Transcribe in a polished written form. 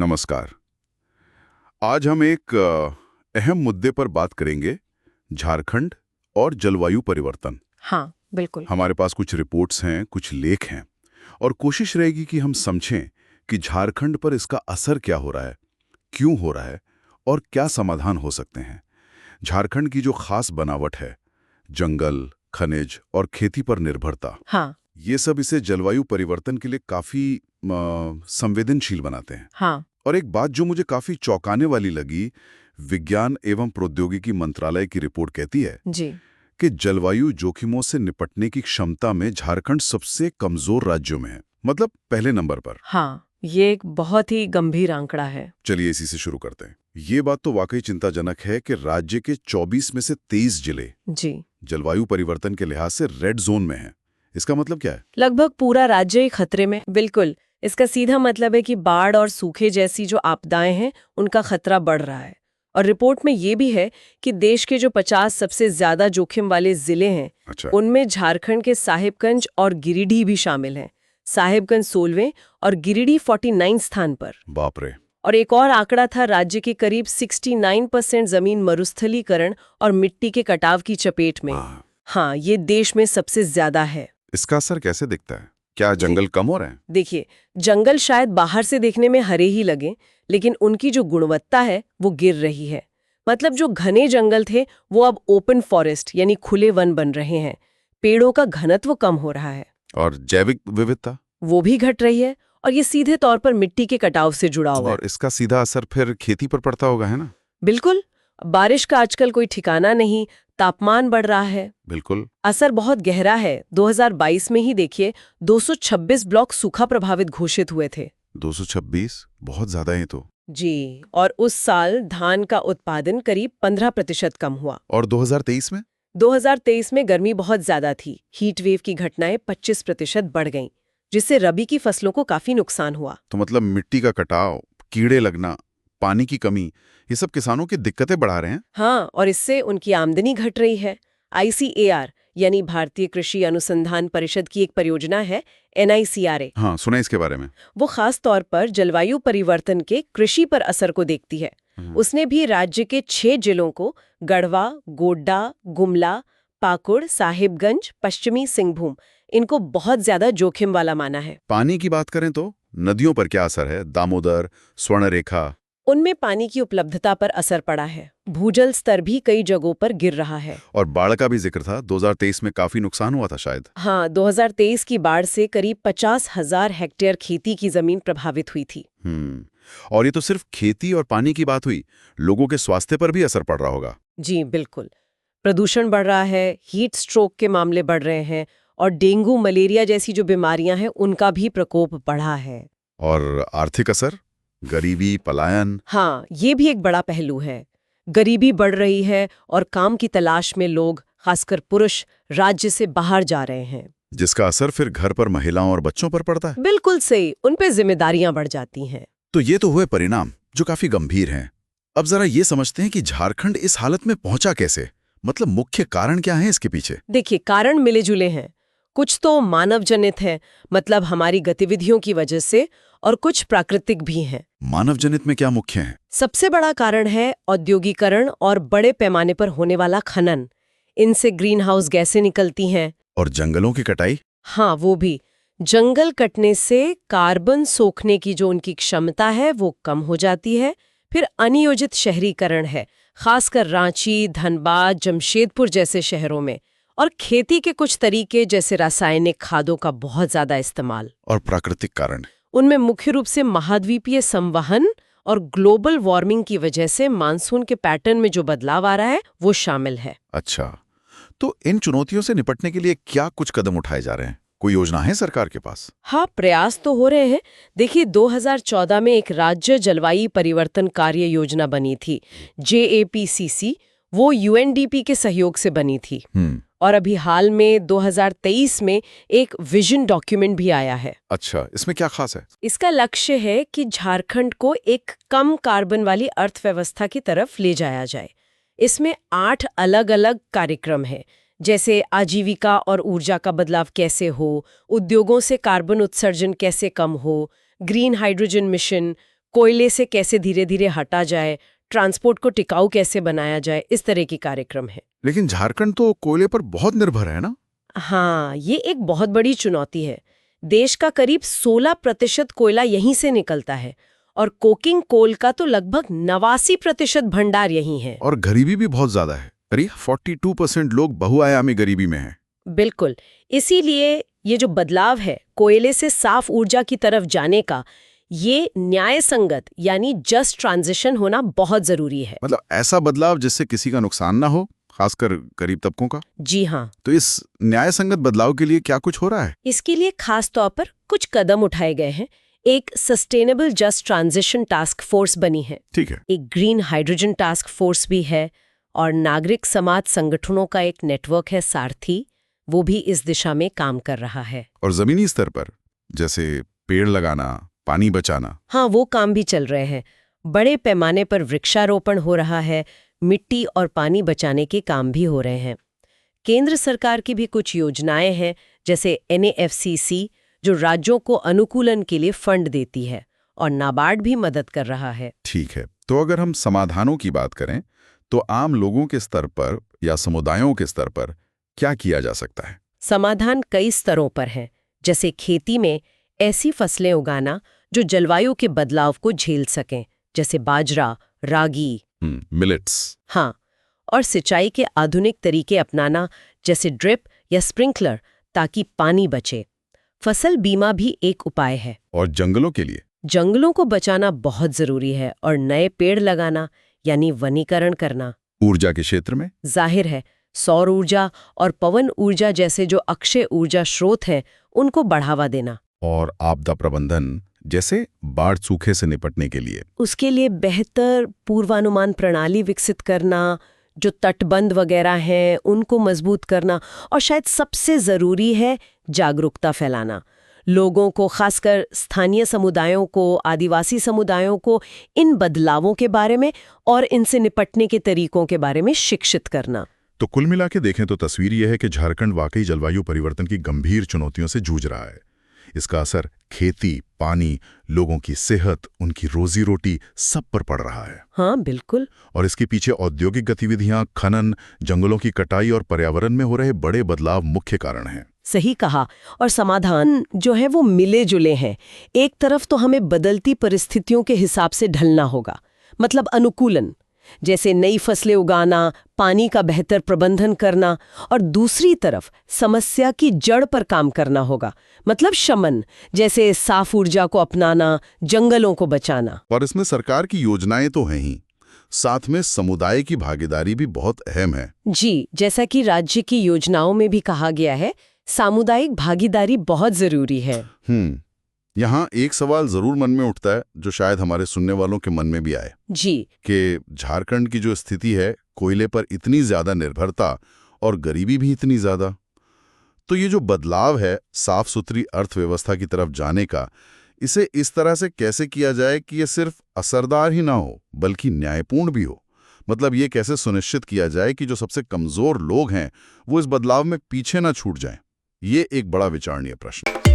नमस्कार। आज हम एक अहम मुद्दे पर बात करेंगे, झारखंड और जलवायु परिवर्तन। हाँ, बिल्कुल। हमारे पास कुछ रिपोर्ट्स हैं, कुछ लेख हैं और कोशिश रहेगी कि हम समझें कि झारखंड पर इसका असर क्या हो रहा है, क्यों हो रहा है और क्या समाधान हो सकते हैं। झारखंड की जो खास बनावट है, जंगल, खनिज और खेती पर निर्भरता, हाँ, ये सब इसे जलवायु परिवर्तन के लिए काफी संवेदनशील बनाते हैं। हाँ, और एक बात जो मुझे काफी चौंकाने वाली लगी, विज्ञान एवं प्रौद्योगिकी मंत्रालय की रिपोर्ट कहती है जी। कि जलवायु जोखिमों से निपटने की क्षमता में झारखंड सबसे कमजोर राज्यों में है, मतलब पहले नंबर पर। हाँ, ये एक बहुत ही गंभीर आंकड़ा है। चलिए इसी से शुरू करते हैं। ये बात तो वाकई चिंताजनक है कि राज्य के 24 में से 23 जिले जी। जलवायु परिवर्तन के लिहाज से रेड जोन में हैं। इसका मतलब क्या है? लगभग पूरा राज्य ही खतरे में। बिल्कुल। इसका सीधा मतलब है कि बाढ़ और सूखे जैसी जो आपदाएं हैं, उनका खतरा बढ़ रहा है। और रिपोर्ट में ये भी है कि देश के जो 50 सबसे ज्यादा जोखिम वाले जिले हैं, अच्छा। उनमें झारखंड के साहिबगंज और गिरिडीह भी शामिल हैं। साहिबगंज 16वें और गिरिडीह 49 स्थान पर। बाप रे। और एक और आंकड़ा था, राज्य के करीब 69% जमीन मरुस्थलीकरण और मिट्टी के कटाव की चपेट में। हाँ, ये देश में सबसे ज्यादा है। इसका असर कैसे दिखता है? क्या जंगल कम हो रहे हैं? देखिए, जंगल शायद बाहर से देखने में हरे ही लगे, लेकिन उनकी जो गुणवत्ता है वो गिर रही है। मतलब जो घने जंगल थे वो अब ओपन फॉरेस्ट यानी खुले वन बन रहे हैं। पेड़ों का घनत्व कम हो रहा है और जैविक विविधता? वो भी घट रही है, और ये सीधे तौर पर मिट्टी के कटाव से जुड़ा हुआ है। और इसका सीधा असर फिर खेती पर पड़ता होगा, है ना? बिल्कुल। बारिश का आजकल कोई ठिकाना नहीं, तापमान बढ़ रहा है। बिल्कुल। असर बहुत गहरा है। 2022 में ही देखिए, 226 ब्लॉक सूखा प्रभावित घोषित हुए थे। 226 बहुत ज्यादा है तो। जी, और उस साल धान का उत्पादन करीब 15% कम हुआ। और 2023 में? 2023 में गर्मी बहुत ज्यादा थी। हीट वेव की घटनाएं 25% बढ़ गईं, जिससे रबी की फसलों को काफी नुकसान हुआ। तो मतलब मिट्टी का कटाव, कीड़े लगना, पानी की कमी, ये सब किसानों की दिक्कतें बढ़ा रहे हैं। हाँ, और इससे उनकी आमदनी घट रही है। ICAR यानी भारतीय कृषि अनुसंधान परिषद की एक परियोजना है, NICRA। हाँ, सुना इसके बारे में। वो खास तौर पर जलवायु परिवर्तन के कृषि पर असर को देखती है। उसने भी राज्य के 6 जिलों को, गढ़वा, गोड्डा, गुमला, पाकुड़, साहिबगंज, पश्चिमी सिंहभूम, इनको बहुत ज्यादा जोखिम वाला माना है। पानी की बात करें तो नदियों पर क्या असर है? दामोदर, स्वर्णरेखा? उनमें पानी की उपलब्धता पर असर पड़ा है। भूजल स्तर भी कई जगहों पर गिर रहा है। और बाढ़ का भी जिक्र था, 2023 में काफी नुकसान हुआ था शायद। हाँ, 2023 की बाढ़ से करीब 50,000 हेक्टेयर खेती की जमीन प्रभावित हुई थी। और ये तो सिर्फ खेती और पानी की बात हुई, लोगों के स्वास्थ्य पर भी असर पड़ रहा होगा। जी बिल्कुल। प्रदूषण बढ़ रहा है, हीट स्ट्रोक के मामले बढ़ रहे हैं, और डेंगू, मलेरिया जैसी जो बीमारियां हैं उनका भी प्रकोप बढ़ा है। और आर्थिक असर, गरीबी, पलायन? हाँ, ये भी एक बड़ा पहलू है। गरीबी बढ़ रही है और काम की तलाश में लोग, खासकर पुरुष, राज्य से बाहर जा रहे हैं, जिसका असर फिर घर पर महिलाओं और बच्चों पर पड़ता है। बिल्कुल सही। उन पे जिम्मेदारियां बढ़ जाती हैं। तो ये तो हुए परिणाम जो काफी गंभीर हैं। अब जरा ये समझते हैं कि झारखंड इस हालत में पहुंचा कैसे, मतलब मुख्य कारण क्या है इसके पीछे? देखिए, कारण मिले जुले हैं। कुछ तो मानव जनित है, मतलब हमारी गतिविधियों की वजह से, और कुछ प्राकृतिक भी हैं। मानव जनित में क्या मुख्य है? सबसे बड़ा कारण है औद्योगिकरण और बड़े पैमाने पर होने वाला खनन। इनसे ग्रीन हाउस गैसें निकलती हैं। और जंगलों की कटाई? हाँ, वो भी। जंगल कटने से कार्बन सोखने की जो उनकी क्षमता है वो कम हो जाती है। फिर अनियोजित शहरीकरण है, खासकर रांची, धनबाद, जमशेदपुर जैसे शहरों में। और खेती के कुछ तरीके जैसे रासायनिक खादों का बहुत ज्यादा इस्तेमाल। और प्राकृतिक कारण? उनमें मुख्य रूप से महाद्वीपीय संवहन और ग्लोबल वार्मिंग की वजह से मानसून के पैटर्न में जो बदलाव आ रहा है वो शामिल है। अच्छा, तो इन चुनौतियों से निपटने के लिए क्या कुछ कदम उठाए जा रहे हैं? कोई योजना है सरकार के पास? हाँ, प्रयास तो हो रहे हैं। देखिए, 2014 में एक राज्य जलवायु परिवर्तन कार्य योजना बनी थी, JAPCC। वो UNDP के सहयोग से बनी थी। और अभी हाल में 2023 में एक विजन डॉक्यूमेंट भी आया है। अच्छा, इसमें क्या खास है? इसका लक्ष्य है कि झारखंड को एक कम कार्बन वाली अर्थव्यवस्था की तरफ ले जाया जाए। इसमें 8 अलग-अलग कार्यक्रम हैं, जैसे आजीविका और ऊर्जा का बदलाव कैसे हो, उद्योगों से कार्बन उत्सर्जन कैसे कम हो, ग्रीन हाइड्रोजन मिशन, कोयले से कैसे धीरे धीरे हटा जाए, ट्रांसपोर्ट को टिकाऊ कैसे बनाया जाए, इस तरह की कार्यक्रम है। लेकिन झारखंड तो कोयले पर बहुत निर्भर है ना? हाँ, ये एक बहुत बड़ी चुनौती है। देश का करीब 16% कोयला यहीं से निकलता है और कोकिंग कोल का तो लगभग 89% भंडार यहीं है। और गरीबी भी बहुत ज्यादा है, करीब 42% लोग बहुआयामी गरीबी में हैं। बिल्कुल, इसीलिए ये जो बदलाव है कोयले से साफ ऊर्जा की तरफ जाने का, ये न्याय संगत यानी जस्ट ट्रांजिशन होना बहुत जरूरी है। मतलब ऐसा बदलाव जिससे किसी का नुकसान ना हो, खासकर गरीब तबकों का। जी हाँ, तो इस न्याय संगत बदलाव के लिए क्या कुछ हो रहा है? इसके लिए खास तौर पर कुछ कदम उठाए गए हैं। एक sustainable just transition task force बनी है, ठीक है। एक ग्रीन हाइड्रोजन टास्क फोर्स भी है, और नागरिक समाज संगठनों का एक नेटवर्क है सारथी, वो भी इस दिशा में काम कर रहा है। और जमीनी स्तर पर जैसे पेड़ लगाना, पानी बचाना। हाँ, वो काम भी चल रहे हैं। बड़े पैमाने पर वृक्षारोपण हो रहा है, मिट्टी और पानी बचाने के काम भी हो रहे हैं। केंद्र सरकार की भी कुछ योजनाएं हैं, जैसे NAFCC जो राज्यों को अनुकूलन के लिए फंड देती है, और नाबार्ड भी मदद कर रहा है। ठीक है, तो अगर हम समाधानों की बात करें तो आम लोगों के स्तर पर या समुदायों के स्तर पर क्या किया जा सकता है? समाधान कई स्तरों पर है, जैसे खेती में ऐसी फसलें उगाना जो जलवायु के बदलाव को झेल सकें, जैसे बाजरा, रागी, मिलेट्स। हाँ, और सिंचाई के आधुनिक तरीके अपनाना, जैसे ड्रिप या स्प्रिंकलर, ताकि पानी बचे। फसल बीमा भी एक उपाय है। और जंगलों के लिए? जंगलों को बचाना बहुत जरूरी है, और नए पेड़ लगाना यानी वनीकरण करना। ऊर्जा के क्षेत्र में? जाहिर है, सौर ऊर्जा और पवन ऊर्जा जैसे जो अक्षय ऊर्जा स्रोत हैं, उनको बढ़ावा देना। और आपदा प्रबंधन, जैसे बाढ़ सूखे से निपटने के लिए? उसके लिए बेहतर पूर्वानुमान प्रणाली विकसित करना, जो तटबंध वगैरह हैं उनको मजबूत करना, और शायद सबसे जरूरी है जागरूकता फैलाना। लोगों को, खासकर स्थानीय समुदायों को, आदिवासी समुदायों को इन बदलावों के बारे में और इनसे निपटने के तरीकों के बारे में शिक्षित करना। तो कुल मिला के देखें तो तस्वीर यह है कि झारखंड वाकई जलवायु परिवर्तन की गंभीर चुनौतियों से जूझ रहा है। इसका असर खेती, पानी, लोगों की सेहत, उनकी रोजी रोटी सब पर पड़ रहा है। हाँ, बिल्कुल। और इसके पीछे औद्योगिक गतिविधियां, खनन, जंगलों की कटाई और पर्यावरण में हो रहे बड़े बदलाव मुख्य कारण हैं। सही कहा। और समाधान जो है वो मिले जुले हैं। एक तरफ तो हमें बदलती परिस्थितियों के हिसाब से ढलना होगा, मतलब अनुकूलन, जैसे नई फसलें उगाना, पानी का बेहतर प्रबंधन करना, और दूसरी तरफ समस्या की जड़ पर काम करना होगा, मतलब शमन, जैसे साफ ऊर्जा को अपनाना, जंगलों को बचाना। और इसमें सरकार की योजनाएं तो हैं ही, साथ में समुदाय की भागीदारी भी बहुत अहम है। जी, जैसा कि राज्य की योजनाओं में भी कहा गया है, सामुदायिक भागीदारी बहुत जरूरी है। यहाँ एक सवाल जरूर मन में उठता है, जो शायद हमारे सुनने वालों के मन में भी आए जी, कि झारखंड की जो स्थिति है, कोयले पर इतनी ज्यादा निर्भरता और गरीबी भी इतनी ज्यादा, तो ये जो बदलाव है साफ सुथरी अर्थव्यवस्था की तरफ जाने का, इसे इस तरह से कैसे किया जाए कि ये सिर्फ असरदार ही ना हो बल्कि न्यायपूर्ण भी हो। मतलब ये कैसे सुनिश्चित किया जाए कि जो सबसे कमजोर लोग हैं वो इस बदलाव में पीछे ना छूट जाएं। ये एक बड़ा विचारणीय प्रश्न है।